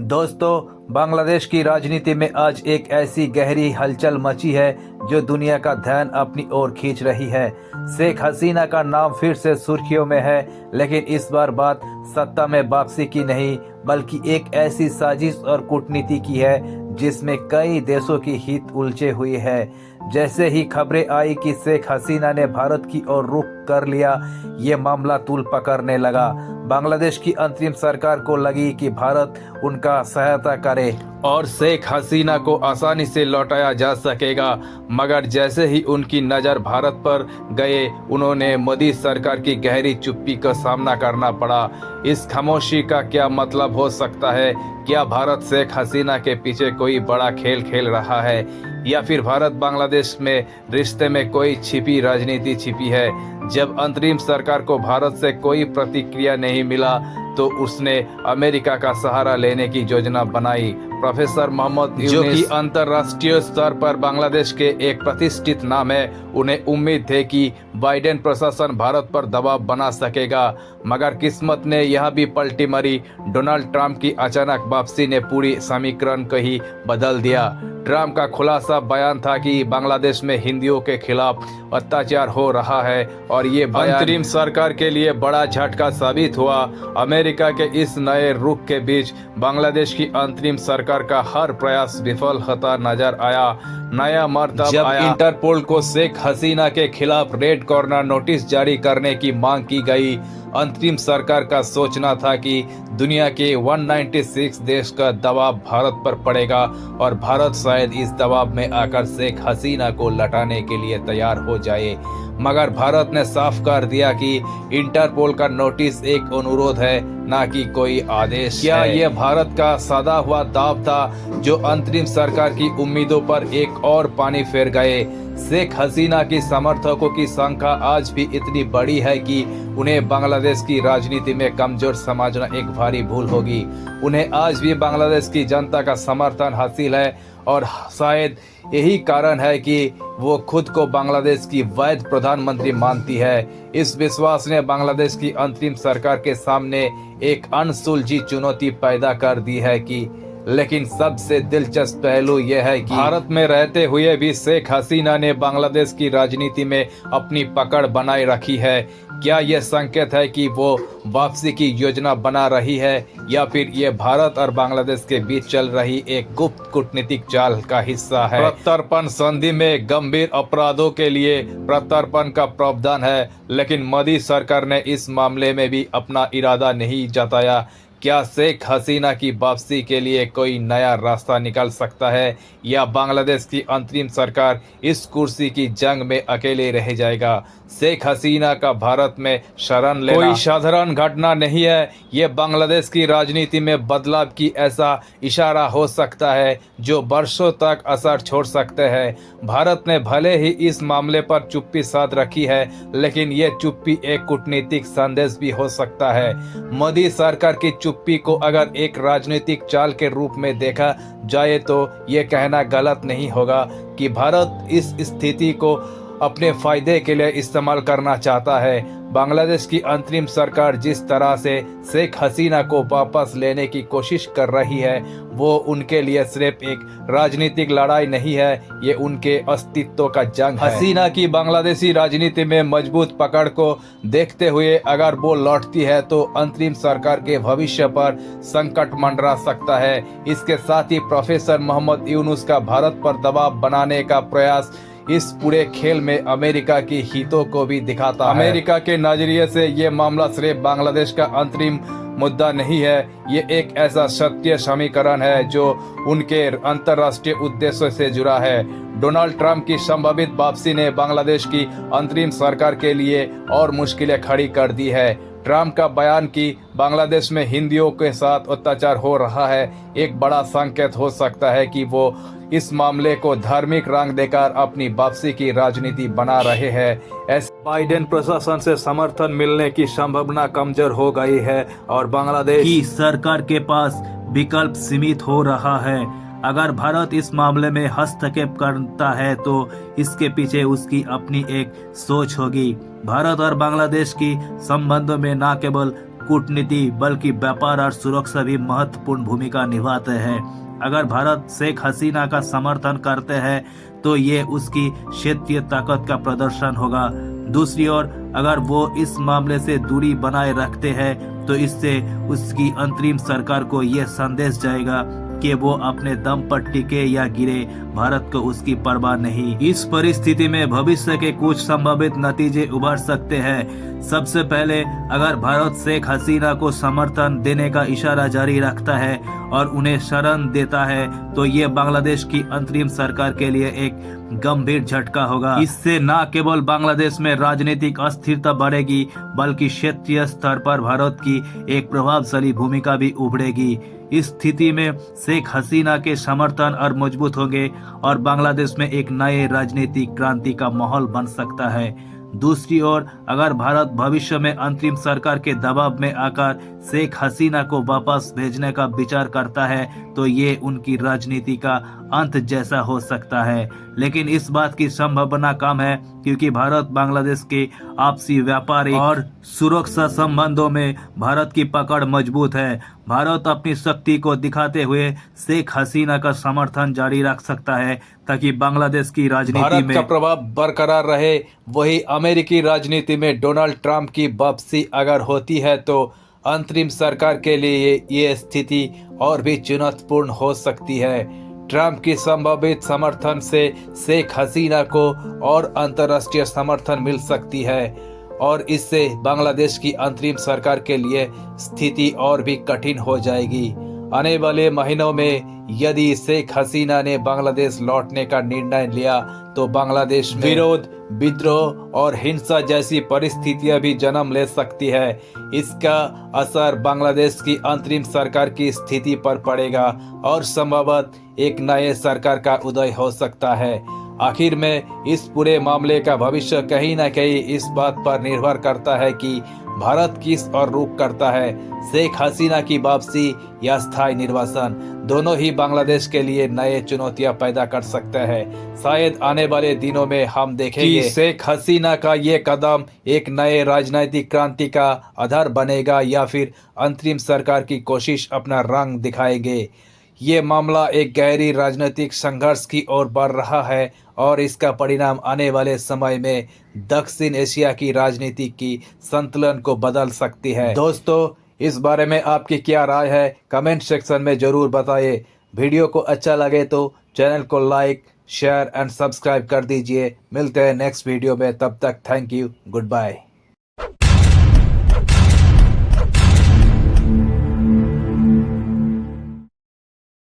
दोस्तों, बांग्लादेश की राजनीति में आज एक ऐसी गहरी हलचल मची है जो दुनिया का ध्यान अपनी ओर खींच रही है। शेख हसीना का नाम फिर से सुर्खियों में है, लेकिन इस बार बात सत्ता में वापसी की नहीं बल्कि एक ऐसी साजिश और कूटनीति की है जिसमें कई देशों की हित उलझे हुए हैं। जैसे ही खबरें आई कि शेख हसीना ने भारत की ओर रुख कर लिया, ये मामला तूल पकड़ने लगा। बांग्लादेश की अंतरिम सरकार को लगी कि भारत उनका सहायता करे और शेख हसीना को आसानी से लौटाया जा सकेगा, मगर जैसे ही उनकी नज़र भारत पर गए, उन्होंने मोदी सरकार की गहरी चुप्पी का सामना करना पड़ा। इस खामोशी का क्या मतलब हो सकता है? क्या भारत शेख हसीना के पीछे कोई बड़ा खेल खेल रहा है, या फिर भारत बांग्लादेश में रिश्ते में कोई छिपी राजनीति छिपी है? जब अंतरिम सरकार को भारत से कोई प्रतिक्रिया नहीं मिला तो उसने अमेरिका का सहारा लेने की योजना बनाई। प्रोफेसर मोहम्मद यूनुस, जो कि अंतर्राष्ट्रीय स्तर पर बांग्लादेश के एक प्रतिष्ठित नाम है, उन्हें उम्मीद थी कि बाइडेन प्रशासन भारत पर दबाव बना सकेगा, मगर किस्मत ने यह भी पलटी मारी। डोनाल्ड ट्रंप की अचानक वापसी ने पूरी समीकरण को ही बदल दिया। ट्रंप का खुलासा बयान था कि बांग्लादेश में हिंदुओं के खिलाफ अत्याचार हो रहा है और ये अंतरिम सरकार के लिए बड़ा झटका साबित हुआ। अमेरिका के इस नए रुख के बीच बांग्लादेश की अंतरिम सरकार का हर प्रयास विफल होता नजर आया। नया मर्तब जब इंटरपोल को शेख हसीना के खिलाफ रेड कॉर्नर नोटिस जारी करने की मांग की गई। अंतरिम सरकार का सोचना था कि दुनिया के 196 देश का दबाव भारत पर पड़ेगा और भारत शायद इस दबाव में आकर शेख हसीना को लौटाने के लिए तैयार हो जाए, मगर भारत ने साफ कर दिया कि इंटरपोल का नोटिस एक अनुरोध है, न कि कोई आदेश। क्या यह भारत का सादा हुआ दाव था जो अंतरिम सरकार की उम्मीदों पर एक और पानी फेर गए? शेख हसीना की समर्थकों की संख्या आज भी इतनी बड़ी है कि उन्हें बांग्लादेश की राजनीति में कमजोर समझना एक भारी भूल होगी। उन्हें आज भी बांग्लादेश की जनता का समर्थन हासिल है और शायद यही कारण है कि वो खुद को बांग्लादेश की वैध प्रधानमंत्री मानती है। इस विश्वास ने बांग्लादेश की अंतरिम सरकार के सामने एक अनसुलझी चुनौती पैदा कर दी है कि लेकिन सबसे दिलचस्प पहलू यह है कि भारत में रहते हुए भी शेख हसीना ने बांग्लादेश की राजनीति में अपनी पकड़ बनाए रखी है। क्या यह संकेत है कि वो वापसी की योजना बना रही है, या फिर ये भारत और बांग्लादेश के बीच चल रही एक गुप्त कूटनीतिक चाल का हिस्सा है? प्रत्यर्पण संधि में गंभीर अपराधों के लिए प्रत्यर्पण का प्रावधान है, लेकिन मोदी सरकार ने इस मामले में भी अपना इरादा नहीं जताया। क्या शेख हसीना की वापसी के लिए कोई नया रास्ता निकल सकता है, या बांग्लादेश की अंतरिम सरकार इस कुर्सी की जंग में अकेले रह जाएगा? शेख हसीना का भारत में शरण लेना कोई साधारण घटना नहीं है। ये बांग्लादेश की राजनीति में बदलाव की ऐसा इशारा हो सकता है जो वर्षों तक असर छोड़ सकते हैं। भारत ने भले ही इस मामले पर चुप्पी साध रखी है, लेकिन ये चुप्पी एक कूटनीतिक संदेश भी हो सकता है। मोदी सरकार की चुप्पी को अगर एक राजनीतिक चाल के रूप में देखा जाए तो ये कहना गलत नहीं होगा कि भारत इस स्थिति को अपने फायदे के लिए इस्तेमाल करना चाहता है। बांग्लादेश की अंतरिम सरकार जिस तरह से शेख हसीना को वापस लेने की कोशिश कर रही है, वो उनके लिए सिर्फ एक राजनीतिक लड़ाई नहीं है, ये उनके अस्तित्व का जंग है। हसीना की बांग्लादेशी राजनीति में मजबूत पकड़ को देखते हुए अगर वो लौटती है तो अंतरिम सरकार के भविष्य पर संकट मंडरा सकता है। इसके साथ ही प्रोफेसर मोहम्मद यूनुस का भारत पर दबाव बनाने का प्रयास इस पूरे खेल में अमेरिका की हितों को भी दिखाता है। अमेरिका के नजरिए से ये मामला सिर्फ बांग्लादेश का अंतरिम मुद्दा नहीं है, ये एक ऐसा सत्य समीकरण है जो उनके अंतर्राष्ट्रीय उद्देश्यों से जुड़ा है। डोनाल्ड ट्रंप की संभावित वापसी ने बांग्लादेश की अंतरिम सरकार के लिए और मुश्किलें खड़ी कर दी है। ट्रंप का बयान कि बांग्लादेश में हिंदुओं के साथ अत्याचार हो रहा है एक बड़ा संकेत हो सकता है कि वो इस मामले को धार्मिक रंग देकर अपनी वापसी की राजनीति बना रहे हैं। बाइडेन प्रशासन से समर्थन मिलने की संभावना कमजोर हो गई है और बांग्लादेश की सरकार के पास विकल्प सीमित हो रहा है। अगर भारत इस मामले में हस्तक्षेप करता है तो इसके पीछे उसकी अपनी एक सोच होगी। भारत और बांग्लादेश की संबंधों में न केवल कूटनीति बल्कि व्यापार और सुरक्षा भी महत्वपूर्ण भूमिका निभाते हैं। अगर भारत शेख हसीना का समर्थन करते हैं तो ये उसकी क्षेत्रीय ताकत का प्रदर्शन होगा। दूसरी ओर अगर वो इस मामले से दूरी बनाए रखते हैं तो इससे उसकी अंतरिम सरकार को ये संदेश जाएगा कि वो अपने दम पर टिके या गिरे, भारत को उसकी परवाह नहीं। इस परिस्थिति में भविष्य के कुछ संभावित नतीजे उभर सकते हैं। सबसे पहले, अगर भारत शेख हसीना को समर्थन देने का इशारा जारी रखता है और उन्हें शरण देता है तो ये बांग्लादेश की अंतरिम सरकार के लिए एक गंभीर झटका होगा। इससे न केवल बांग्लादेश में राजनीतिक अस्थिरता बढ़ेगी बल्कि क्षेत्रीय स्तर पर भारत की एक प्रभावशाली भूमिका भी उभरेगी। इस स्थिति में शेख हसीना के समर्थन और मजबूत होंगे और बांग्लादेश में एक नए राजनीतिक क्रांति का माहौल बन सकता है। दूसरी ओर अगर भारत भविष्य में अंतरिम सरकार के दबाव में आकर शेख हसीना को वापस भेजने का विचार करता है तो ये उनकी राजनीति का अंत जैसा हो सकता है। लेकिन इस बात की संभावना कम है क्योंकि भारत बांग्लादेश के आपसी व्यापारिक और सुरक्षा संबंधों में भारत की पकड़ मजबूत है। भारत अपनी शक्ति को दिखाते हुए शेख हसीना का समर्थन जारी रख सकता है ताकि बांग्लादेश की राजनीति में का प्रभाव बरकरार रहे। वही अमेरिकी राजनीति में डोनाल्ड ट्रंप की वापसी अगर होती है तो अंतरिम सरकार के लिए ये स्थिति और भी चुनौतीपूर्ण हो सकती है। ट्रंप की संभावित समर्थन से शेख हसीना को और अंतर्राष्ट्रीय समर्थन मिल सकती है और इससे बांग्लादेश की अंतरिम सरकार के लिए स्थिति और भी कठिन हो जाएगी। आने वाले महीनों में यदि शेख हसीना ने बांग्लादेश लौटने का निर्णय लिया तो बांग्लादेश में विरोध, विद्रोह और हिंसा जैसी परिस्थितियां भी जन्म ले सकती है। इसका असर बांग्लादेश की अंतरिम सरकार की स्थिति पर पड़ेगा और संभवतः एक नए सरकार का उदय हो सकता है। आखिर में इस पूरे मामले का भविष्य कहीं न कहीं इस बात पर निर्भर करता है कि भारत किस और रुख करता है, शेख हसीना की वापसी या स्थायी निर्वासन। दोनों ही बांग्लादेश के लिए नए चुनौतियां पैदा कर सकते हैं। शायद आने वाले दिनों में हम देखेंगे कि शेख हसीना का ये कदम एक नए राजनीतिक क्रांति का आधार बनेगा या फिर अंतरिम सरकार की कोशिश अपना रंग दिखाएंगे। ये मामला एक गहरी राजनीतिक संघर्ष की ओर बढ़ रहा है और इसका परिणाम आने वाले समय में दक्षिण एशिया की राजनीति की संतुलन को बदल सकती है। दोस्तों, इस बारे में आपकी क्या राय है कमेंट सेक्शन में जरूर बताइए। वीडियो को अच्छा लगे तो चैनल को लाइक, शेयर एंड सब्सक्राइब कर दीजिए। मिलते हैं नेक्स्ट वीडियो में, तब तक थैंक यू, गुड बाय।